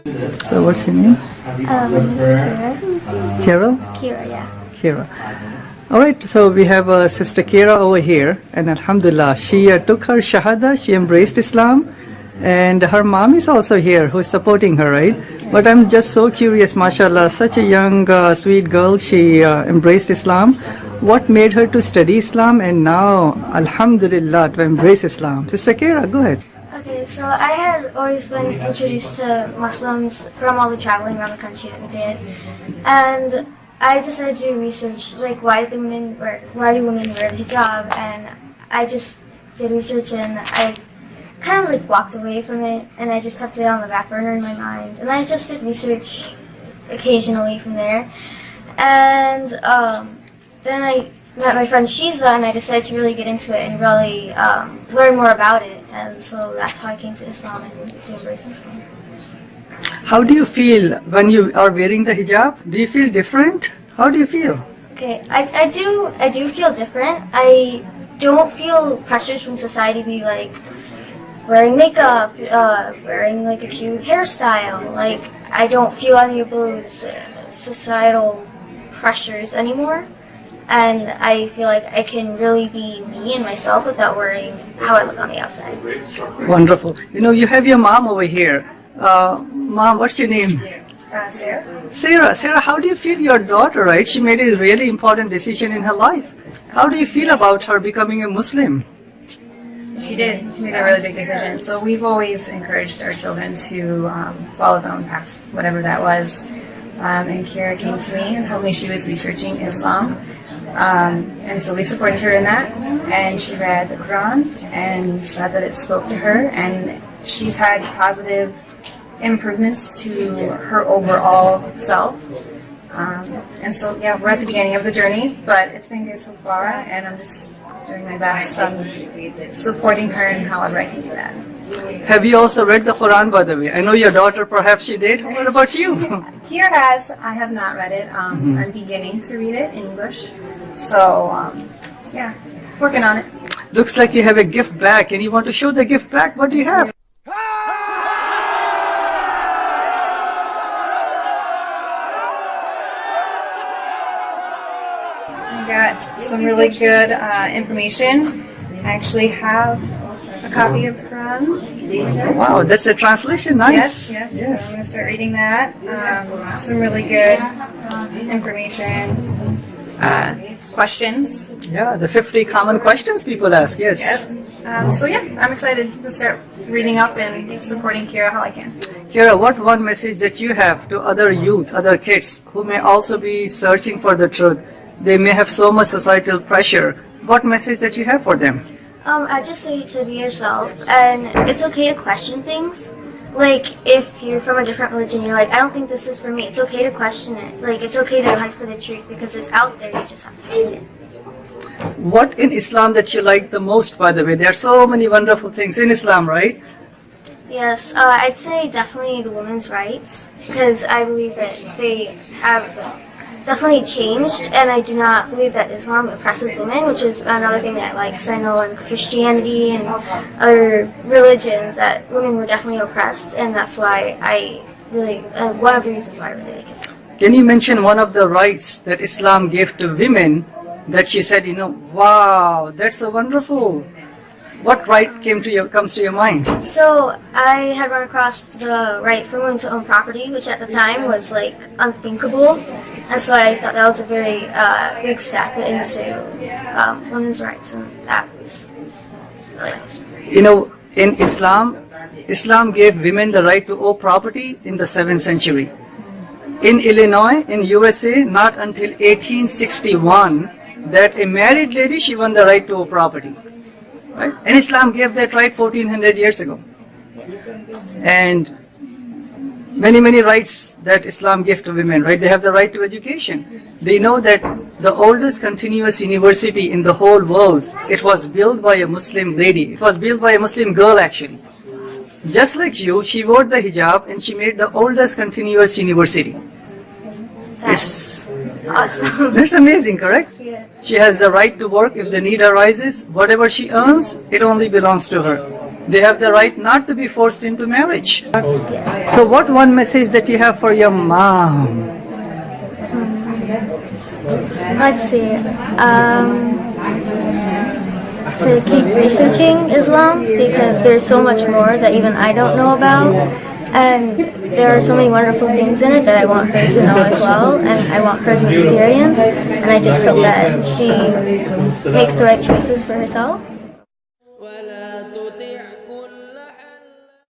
So what's your name? Kira? Kira, yeah. Kira. All right, so we have Sister Kira over here, and Alhamdulillah, she took her Shahada, she embraced Islam, and her mom is also here who's supporting her, right? But I'm just so curious, mashallah, such a young, sweet girl, she embraced Islam. What made her to study Islam and now, Alhamdulillah, to embrace Islam? Sister Kira, go ahead. Okay, so I had always been introduced to Muslims from all the traveling around the country that we did, and I decided to do research, like why do women wear the hijab, and I just did research and I kind of like walked away from it, and I just kept it on the back burner in my mind, and I just did research occasionally from there, and then I met my friend Shiza, and I decided to really get into it and really learn more about it, and so that's how I came to Islam and to embrace Islam. How do you feel when you are wearing the hijab? Do you feel different? How do you feel? Okay, I do feel different. I don't feel pressures from society to be like wearing makeup, wearing like a cute hairstyle. Like I don't feel any of those societal pressures anymore. And I feel like I can really be me and myself without worrying how I look on the outside. Wonderful. You know, you have your mom over here. Mom, what's your name? Sarah. Sarah, how do you feel your daughter, right? She made a really important decision in her life. How do you feel about her becoming a Muslim? She did. She made a really big decision. So we've always encouraged our children to follow their own path, whatever that was. And Kira came to me and told me she was researching Islam. And so we supported her in that. And she read the Quran and said that it spoke to her. And she's had positive improvements to her overall self. And so, yeah, we're at the beginning of the journey, but it's been good so far, and I'm just doing my best on supporting her and however I can do that. Have you also read the Quran, by the way? I know your daughter, perhaps she did. What about you? Here has. I have not read it. I'm beginning to read it in English. So, yeah, working on it. Looks like you have a gift bag, and you want to show the gift bag. What do you have? Got some really good information. I actually have a copy of the Quran. Wow, that's a translation. Nice. Yes. So I'm going to start reading that. Some really good information, questions. Yeah, the 50 common questions people ask, yes. So yeah, I'm excited to start reading up and supporting Kira how I can. Kira, what one message that you have to other youth, other kids who may also be searching for the truth? They may have so much societal pressure. What message that you have for them? I just say to be yourself, and it's okay to question things. Like, if you're from a different religion, you're like, I don't think this is for me. It's okay to question it. Like, it's okay to hunt for the truth because it's out there. You just have to find it. What in Islam that you like the most, by the way? There are so many wonderful things in Islam, right? Yes, I'd say definitely the women's rights, because I believe that they have definitely changed, and I do not believe that Islam oppresses women, which is another thing that I like, because I know in Christianity and other religions that women were definitely oppressed, and that's why I really, one of the reasons why I really like Islam. Can you mention one of the rights that Islam gave to women that you said, wow, that's so wonderful? What right comes to your mind? So I had run across the right for women to own property, which at the time was like unthinkable, and so I thought that was a very big step into women's rights, and that was really nice. In Islam gave women the right to own property in the 7th century. In Illinois, in USA, not until 1861 that a married lady, she won the right to own property. Right? And Islam gave that right 1400 years ago. And many rights that Islam gave to women, right? They have the right to education. They know that the oldest continuous university in the whole world, it was built by a Muslim lady. It was built by a Muslim girl, actually. Just like you, she wore the hijab and she made the oldest continuous university. That's awesome. That's amazing, correct? Yeah. She has the right to work if the need arises. Whatever she earns, it only belongs to her. They have the right not to be forced into marriage. So what one message that you have for your mom? Let's see. To keep researching Islam because there's so much more that even I don't know about, and there are so many wonderful things in it that I want her to know as well, and I want her to experience, and I just hope that she makes the right choices for herself.